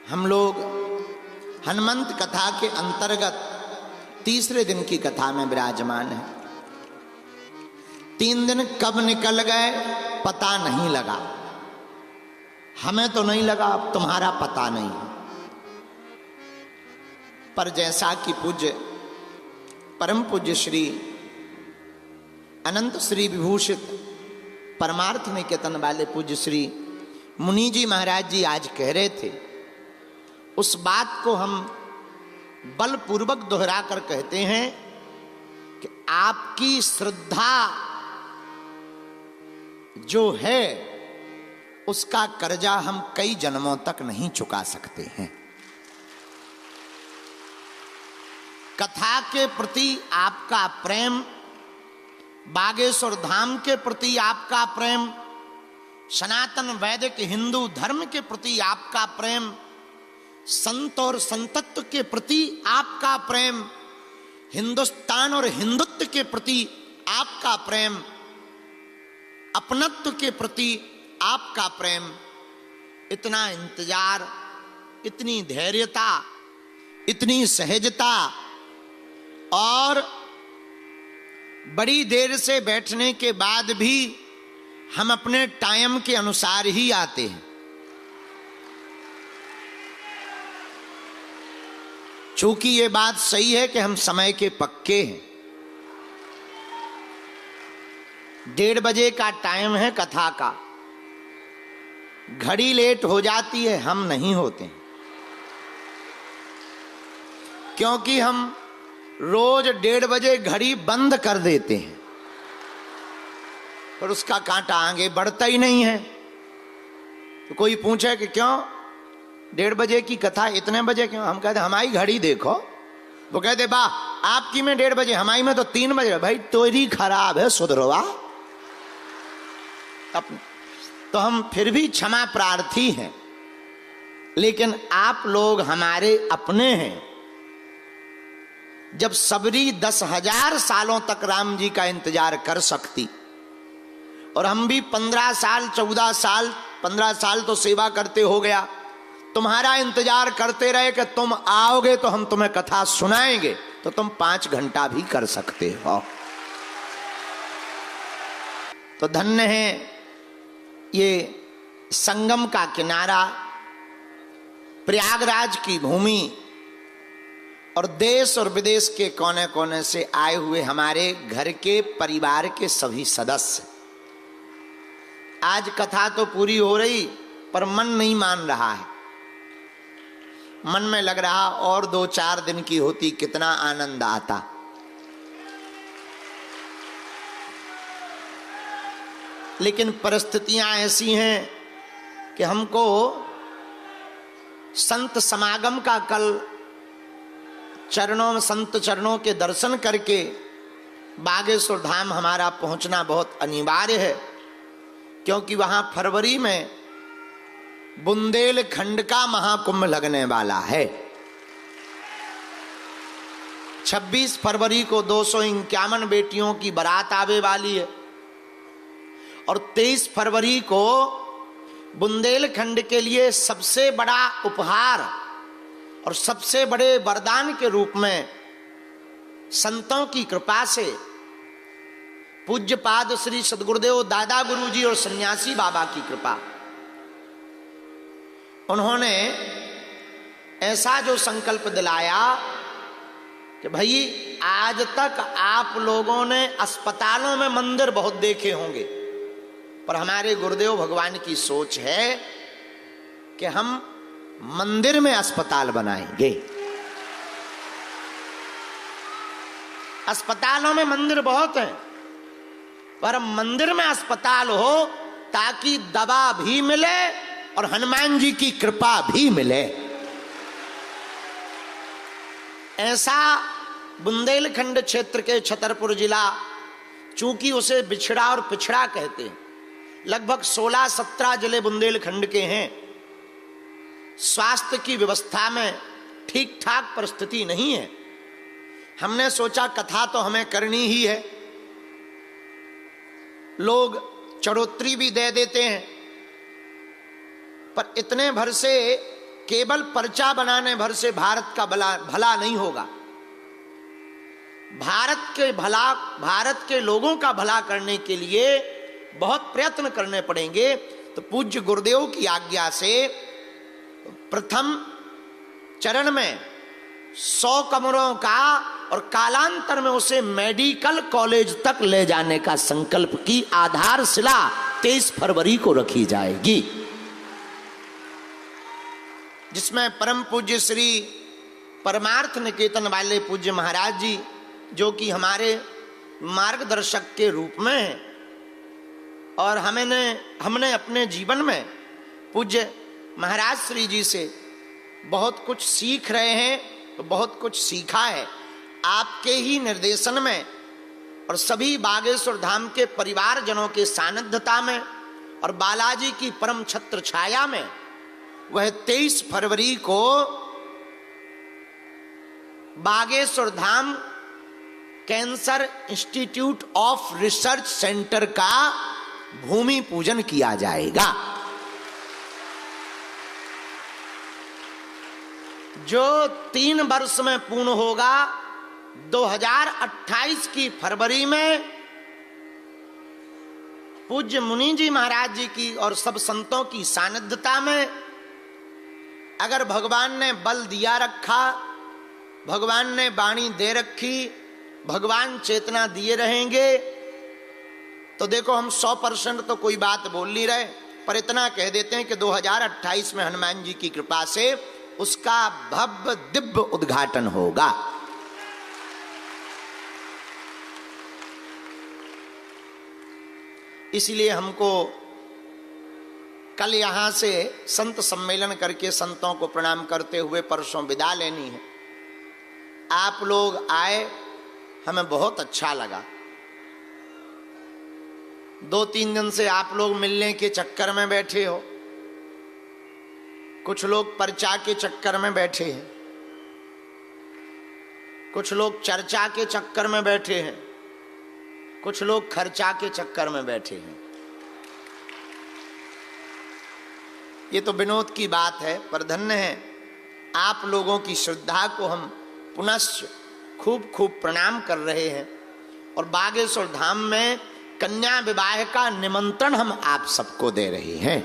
हम लोग हनुमंत कथा के अंतर्गत तीसरे दिन की कथा में विराजमान है। 3 दिन कब निकल गए पता नहीं लगा, हमें तो नहीं लगा, अब तुम्हारा पता नहीं है। पर जैसा कि पूज्य परम पूज्य श्री अनंत श्री विभूषित परमार्थ निकेतन वाले पूज्य श्री मुनि जी महाराज जी आज कह रहे थे, उस बात को हम बलपूर्वक दोहरा कर कहते हैं कि आपकी श्रद्धा जो है उसका कर्जा हम कई जन्मों तक नहीं चुका सकते हैं। कथा के प्रति आपका प्रेम, बागेश्वर धाम के प्रति आपका प्रेम, सनातन वैदिक हिंदू धर्म के प्रति आपका प्रेम, संत और संतत्व के प्रति आपका प्रेम, हिंदुस्तान और हिंदुत्व के प्रति आपका प्रेम, अपनत्व के प्रति आपका प्रेम, इतना इंतजार, इतनी धैर्यता, इतनी सहजता और बड़ी देर से बैठने के बाद भी हम अपने टाइम के अनुसार ही आते हैं। चूंकि ये बात सही है कि हम समय के पक्के हैं। 1:30 बजे का टाइम है कथा का, घड़ी लेट हो जाती है, हम नहीं होते हैं, क्योंकि हम रोज 1:30 बजे घड़ी बंद कर देते हैं, पर उसका कांटा आगे बढ़ता ही नहीं है। तो कोई पूछे कि क्यों 1:30 बजे की कथा इतने बजे क्यों, हम कहते हमारी घड़ी देखो। वो कहते वाह आपकी में 1:30 बजे, हमारी में तो 3 बजे। भाई तोरी खराब है, सुधरवा। तो हम फिर भी क्षमा प्रार्थी हैं, लेकिन आप लोग हमारे अपने हैं। जब सबरी 10,000 सालों तक राम जी का इंतजार कर सकती और हम भी 15 साल 14 साल 15 साल तो सेवा करते हो गया, तुम्हारा इंतजार करते रहे कि तुम आओगे तो हम तुम्हें कथा सुनाएंगे, तो तुम 5 घंटा भी कर सकते हो। तो धन्य है ये संगम का किनारा, प्रयागराज की भूमि और देश और विदेश के कोने कोने से आए हुए हमारे घर के परिवार के सभी सदस्य। आज कथा तो पूरी हो रही पर मन नहीं मान रहा है। मन में लग रहा और 2-4 दिन की होती कितना आनंद आता। लेकिन परिस्थितियां ऐसी हैं कि हमको संत समागम का कल चरणों में संत चरणों के दर्शन करके बागेश्वर धाम हमारा पहुंचना बहुत अनिवार्य है, क्योंकि वहां फरवरी में बुंदेलखंड का महाकुंभ लगने वाला है। 26 फरवरी को 251 बेटियों की बारात आवे वाली है और 23 फरवरी को बुंदेलखंड के लिए सबसे बड़ा उपहार और सबसे बड़े वरदान के रूप में संतों की कृपा से पूज्यपाद श्री सद्गुरुदेव दादा गुरुजी और सन्यासी बाबा की कृपा, उन्होंने ऐसा जो संकल्प दिलाया कि भाई आज तक आप लोगों ने अस्पतालों में मंदिर बहुत देखे होंगे, पर हमारे गुरुदेव भगवान की सोच है कि हम मंदिर में अस्पताल बनाएंगे। अस्पतालों में मंदिर बहुत हैं, पर मंदिर में अस्पताल हो ताकि दवा भी मिले और हनुमान जी की कृपा भी मिले। ऐसा बुंदेलखंड क्षेत्र के छतरपुर जिला, चूंकि उसे बिछड़ा और पिछड़ा कहते हैं, लगभग 16-17 जिले बुंदेलखंड के हैं। स्वास्थ्य की व्यवस्था में ठीक ठाक परिस्थिति नहीं है। हमने सोचा कथा तो हमें करनी ही है, लोग चढ़ोतरी भी दे देते हैं, पर इतने भर से केवल पर्चा बनाने भर से भारत का भला नहीं होगा। भारत के लोगों का भला करने के लिए बहुत प्रयत्न करने पड़ेंगे। तो पूज्य गुरुदेव की आज्ञा से प्रथम चरण में 100 कमरों का और कालांतर में उसे मेडिकल कॉलेज तक ले जाने का संकल्प की आधारशिला 23 फरवरी को रखी जाएगी, जिसमें परम पूज्य श्री परमार्थ निकेतन वाले पूज्य महाराज जी, जो कि हमारे मार्गदर्शक के रूप में हैं, और हमने अपने जीवन में पूज्य महाराज श्री जी से बहुत कुछ सीख रहे हैं, तो बहुत कुछ सीखा है आपके ही निर्देशन में और सभी बागेश्वर धाम के परिवारजनों के सानिध्यता में और बालाजी की परम छत्र छाया में। वह 23 फरवरी को Bageshwar Dham cancer institute of research centre का भूमि पूजन किया जाएगा, जो 3 वर्ष में पूर्ण होगा। 2028 की फरवरी में पूज्य मुनि जी महाराज जी की और सब संतों की सानिध्यता में, अगर भगवान ने बल दिया रखा, भगवान ने वाणी दे रखी, भगवान चेतना दिए रहेंगे, तो देखो हम 100% तो कोई बात बोल नहीं रहे, पर इतना कह देते हैं कि 2028 में हनुमान जी की कृपा से उसका भव्य दिव्य उद्घाटन होगा। इसलिए हमको कल यहां से संत सम्मेलन करके संतों को प्रणाम करते हुए परसों विदा लेनी है। आप लोग आए, हमें बहुत अच्छा लगा। 2-3 दिन से आप लोग मिलने के चक्कर में बैठे हो, कुछ लोग पर्चा के चक्कर में बैठे हैं, कुछ लोग चर्चा के चक्कर में बैठे हैं, कुछ लोग खर्चा के चक्कर में बैठे हैं। ये तो विनोद की बात है, पर धन्य है आप लोगों की श्रद्धा को हम पुनश्च खूब खूब प्रणाम कर रहे हैं। और बागेश्वर धाम में कन्या विवाह का निमंत्रण हम आप सबको दे रहे हैं।